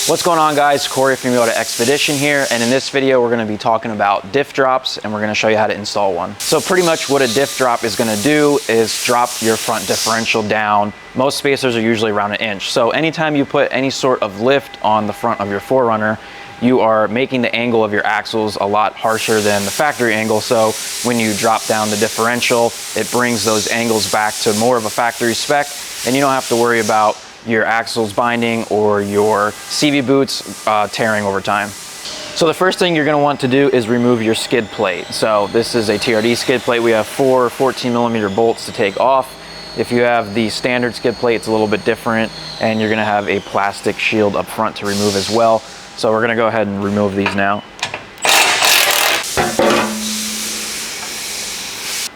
What's going on, guys? Corey from Yoda Expedition here, and in this video we're going to be talking about diff drops, and we're going to show you how to install one. So pretty much what a diff drop is going to do is drop your front differential down. Most spacers are usually around 1 inch. So anytime you put any sort of lift on the front of your 4Runner, you are making the angle of your axles a lot harsher than the factory angle. So when you drop down the differential, it brings those angles back to more of a factory spec, and you don't have to worry about your axles binding or your CV boots tearing over time. So the first thing you're going to want to do is remove your skid plate. So this is a TRD skid plate. We have 4 14mm bolts to take off. If you have the standard skid plate, it's a little bit different, and you're going to have a plastic shield up front to remove as well. So we're going to go ahead and remove these now.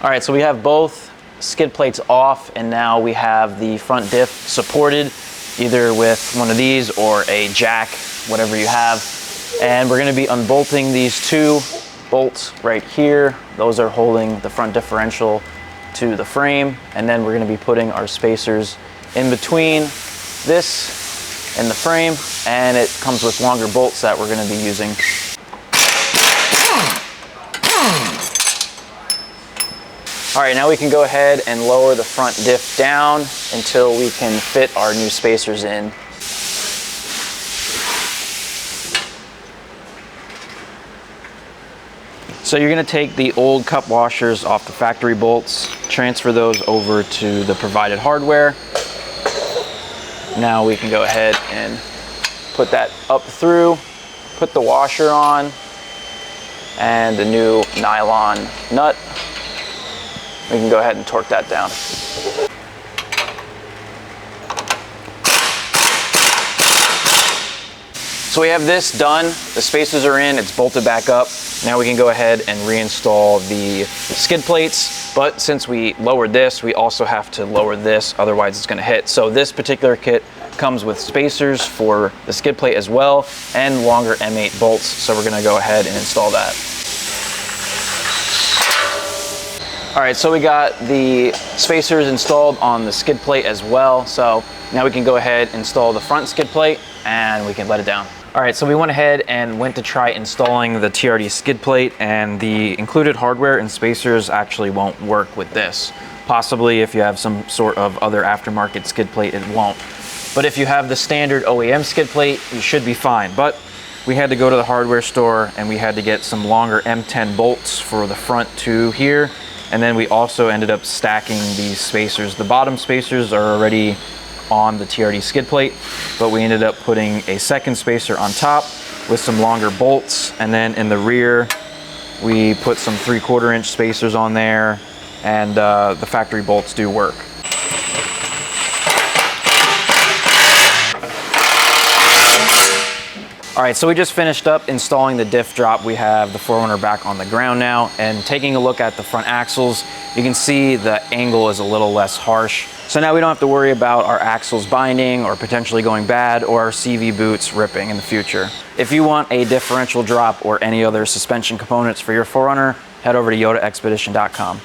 All right, so we have both skid plates off, and now we have the front diff supported either with one of these or a jack, whatever you have. And we're going to be unbolting these 2 bolts right here. Those are holding the front differential to the frame, and then we're going to be putting our spacers in between this and the frame, and it comes with longer bolts that we're going to be using. All right, now we can go ahead and lower the front diff down until we can fit our new spacers in. So you're gonna take the old cup washers off the factory bolts, transfer those over to the provided hardware. Now we can go ahead and put that up through, put the washer on, and the new nylon nut. We can go ahead and torque that down. So we have this done. The spacers are in, it's bolted back up. Now we can go ahead and reinstall the skid plates. But since we lowered this, we also have to lower this, otherwise it's gonna hit. So this particular kit comes with spacers for the skid plate as well, and longer M8 bolts. So we're gonna go ahead and install that. All right, so we got the spacers installed on the skid plate as well. So now we can go ahead and install the front skid plate, and we can let it down. All right, so we went ahead and went to try installing the TRD skid plate, and the included hardware and spacers actually won't work with this. Possibly if you have some sort of other aftermarket skid plate, it won't. But if you have the standard OEM skid plate, you should be fine. But we had to go to the hardware store, and we had to get some longer M10 bolts for the front 2 here. And then we also ended up stacking these spacers. The bottom spacers are already on the TRD skid plate, but we ended up putting a second spacer on top with some longer bolts. And then in the rear, we put some 3/4 inch spacers on there, and the factory bolts do work. All right, so we just finished up installing the diff drop. We have the 4Runner back on the ground now, and taking a look at the front axles, you can see the angle is a little less harsh. So now we don't have to worry about our axles binding or potentially going bad, or our CV boots ripping in the future. If you want a differential drop or any other suspension components for your 4Runner, head over to YodaExpedition.com.